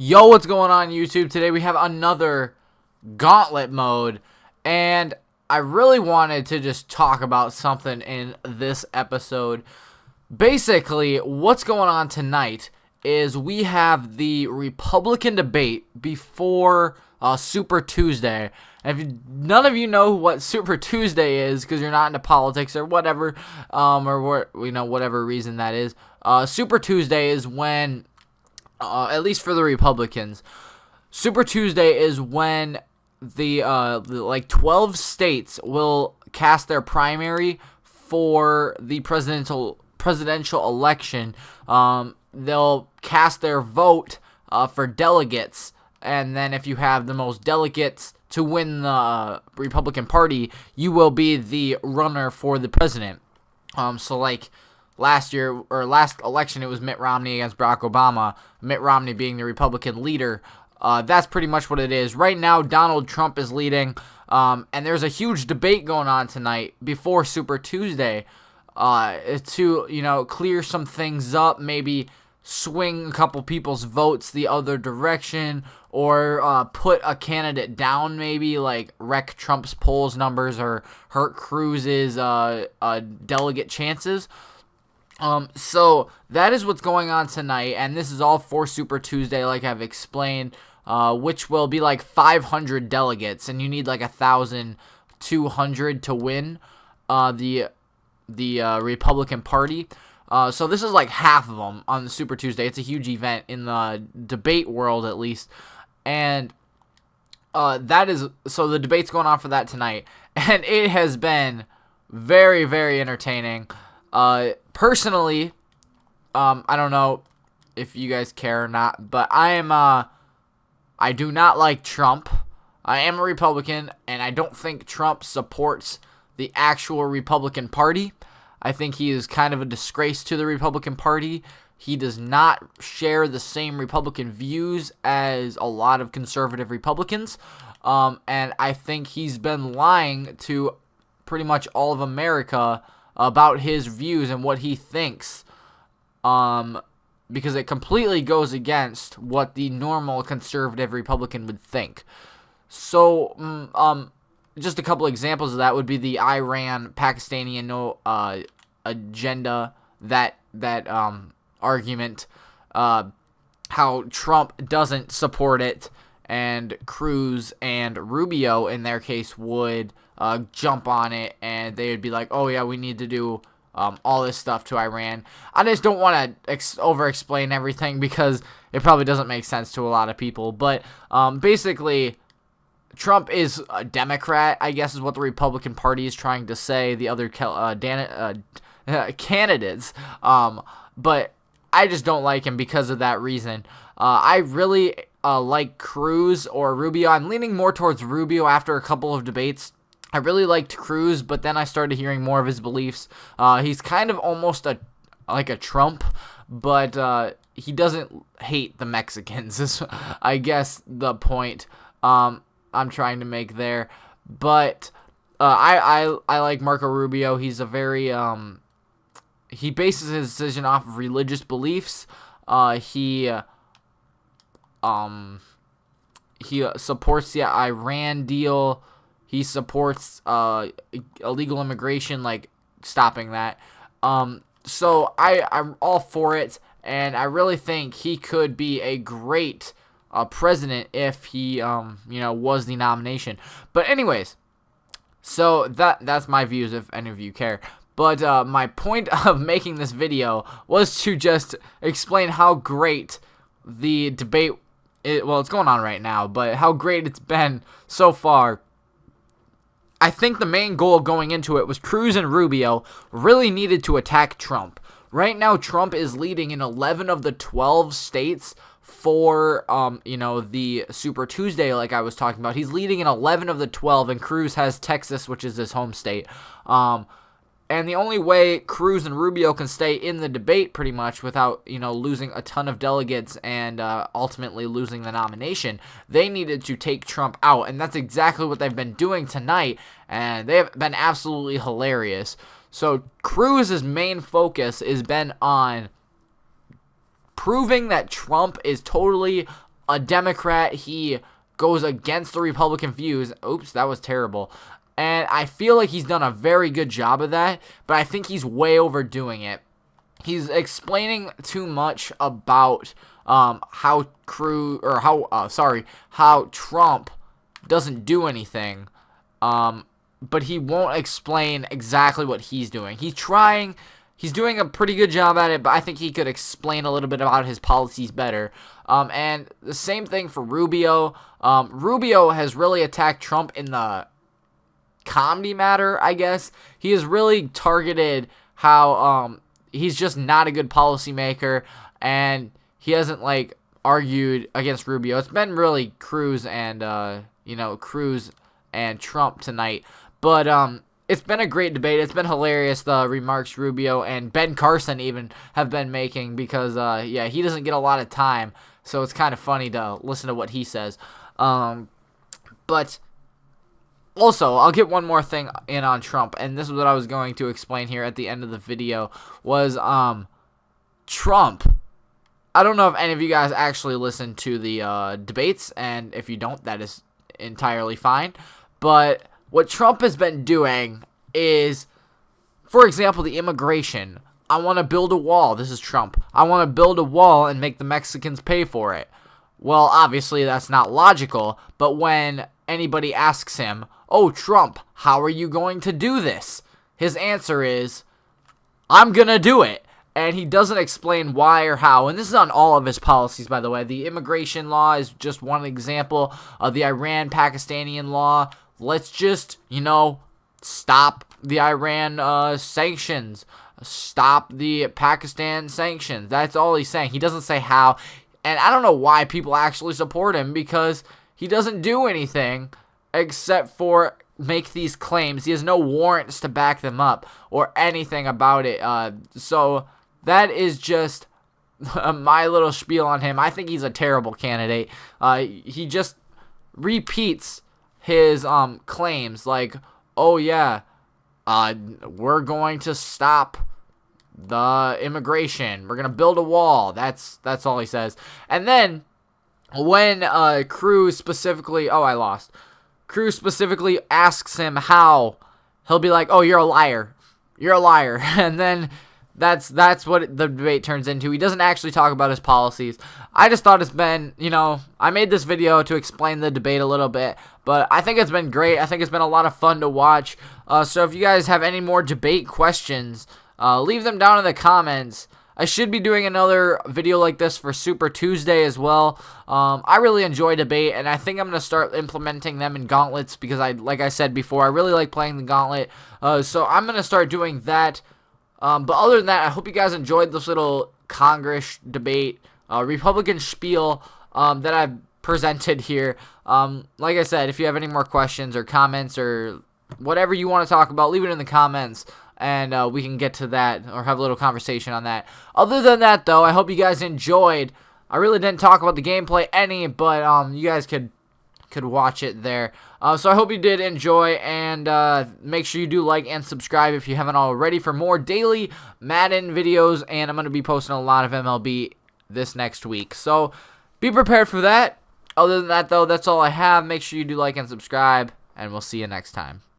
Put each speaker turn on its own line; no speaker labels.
Yo, what's going on YouTube? Today we have another Gauntlet mode, and I really wanted to just talk about something in this episode. Basically, what's going on tonight is we have the Republican debate before Super Tuesday. And if none of you know what Super Tuesday is, because you're not into politics or whatever, whatever reason that is, Super Tuesday is when, at least for the Republicans, Super Tuesday is when the 12 states will cast their primary for the presidential election. They'll cast their vote for delegates, and then if you have the most delegates to win the Republican Party, you will be the runner for the president. So like last election, it was Mitt Romney against Barack Obama, Mitt Romney being the Republican leader. That's pretty much what it is. Right now, Donald Trump is leading, and there's a huge debate going on tonight before Super Tuesday to, clear some things up, maybe swing a couple people's votes the other direction, or put a candidate down, maybe like wreck Trump's polls numbers or hurt Cruz's delegate chances. So that is what's going on tonight, and this is all for Super Tuesday, like I've explained, which will be like 500 delegates, and you need like 1,200 to win the Republican Party. So this is like half of them on the Super Tuesday. It's a huge event in the debate world, at least, and so the debate's going on for that tonight, and it has been very, very entertaining. Personally, I don't know if you guys care or not, but I do not like Trump. I am a Republican, and I don't think Trump supports the actual Republican Party. I think he is kind of a disgrace to the Republican Party. He does not share the same Republican views as a lot of conservative Republicans, and I think he's been lying to pretty much all of America about his views and what he thinks, because it completely goes against what the normal conservative Republican would think. So, just a couple examples of that would be the Iran-Pakistani agenda, that argument, how Trump doesn't support it, and Cruz and Rubio, in their case, would jump on it, and they would be like, oh yeah, we need to do all this stuff to Iran. I just don't want to over-explain everything because it probably doesn't make sense to a lot of people, but basically, Trump is a Democrat, I guess is what the Republican Party is trying to say, the other candidates, but I just don't like him because of that reason. I really like Cruz or Rubio. I'm leaning more towards Rubio after a couple of debates. I really liked Cruz, but then I started hearing more of his beliefs. He's kind of almost like a Trump, but he doesn't hate the Mexicans, is I guess the point I'm trying to make there. But I like Marco Rubio. He's a very he bases his decision off of religious beliefs. He supports the Iran deal. He supports illegal immigration, like stopping that. So I'm all for it, and I really think he could be a great president if he was the nomination. But anyways, so that's my views if any of you care. But my point of making this video was to just explain how great the debate it's going on right now, but how great it's been so far. I think the main goal going into it was Cruz and Rubio really needed to attack Trump. Right now, Trump is leading in 11 of the 12 states for, the Super Tuesday, like I was talking about. He's leading in 11 of the 12, and Cruz has Texas, which is his home state. And the only way Cruz and Rubio can stay in the debate pretty much without, losing a ton of delegates and ultimately losing the nomination, they needed to take Trump out. And that's exactly what they've been doing tonight. And they have been absolutely hilarious. So Cruz's main focus has been on proving that Trump is totally a Democrat. He goes against the Republican views. Oops, that was terrible. And I feel like he's done a very good job of that, but I think he's way overdoing it. He's explaining too much about how Trump doesn't do anything, but he won't explain exactly what he's doing. He's doing a pretty good job at it, but I think he could explain a little bit about his policies better. And the same thing for Rubio. Rubio has really attacked Trump in the comedy matter, I guess. He has really targeted how he's just not a good policymaker, and he hasn't argued against Rubio. It's been really Cruz and Trump tonight, but it's been a great debate. It's been hilarious, the remarks Rubio and Ben Carson even have been making, because he doesn't get a lot of time, so it's kind of funny to listen to what he says. But also, I'll get one more thing in on Trump, and this is what I was going to explain here at the end of the video, was Trump. I don't know if any of you guys actually listened to the debates, and if you don't, that is entirely fine. But what Trump has been doing is, for example, the immigration. I want to build a wall. This is Trump. I want to build a wall and make the Mexicans pay for it. Well, obviously, that's not logical, but when anybody asks him, "Oh, Trump, how are you going to do this?" his answer is, "I'm going to do it." And he doesn't explain why or how. And this is on all of his policies, by the way. The immigration law is just one example of the Iran-Pakistani law. Let's just, stop the Iran sanctions. Stop the Pakistan sanctions. That's all he's saying. He doesn't say how. And I don't know why people actually support him, because he doesn't do anything except for make these claims. He has no warrants to back them up or anything about it. So that is just my little spiel on him. I think he's a terrible candidate. He just repeats his claims like, "Oh yeah, we're going to stop the immigration. We're gonna build a wall." That's all he says. And then when Cruz specifically asks him how, he'll be like, "Oh, you're a liar. You're a liar." And then that's what the debate turns into. He doesn't actually talk about his policies. I just thought it's been, I made this video to explain the debate a little bit, but I think it's been great. I think it's been a lot of fun to watch. So if you guys have any more debate questions, leave them down in the comments. I should be doing another video like this for Super Tuesday as well. I really enjoy debate, and I think I'm going to start implementing them in gauntlets, because like I said before, I really like playing the gauntlet. So I'm going to start doing that. But other than that, I hope you guys enjoyed this little Congress debate, Republican spiel that I've presented here. Like I said, if you have any more questions or comments or whatever you want to talk about, leave it in the comments, and we can get to that or have a little conversation on that. Other than that, though, I hope you guys enjoyed. I really didn't talk about the gameplay any, but you guys could watch it there. So I hope you did enjoy, and make sure you do like and subscribe if you haven't already for more daily Madden videos, and I'm going to be posting a lot of MLB this next week. So be prepared for that. Other than that, though, that's all I have. Make sure you do like and subscribe, and we'll see you next time.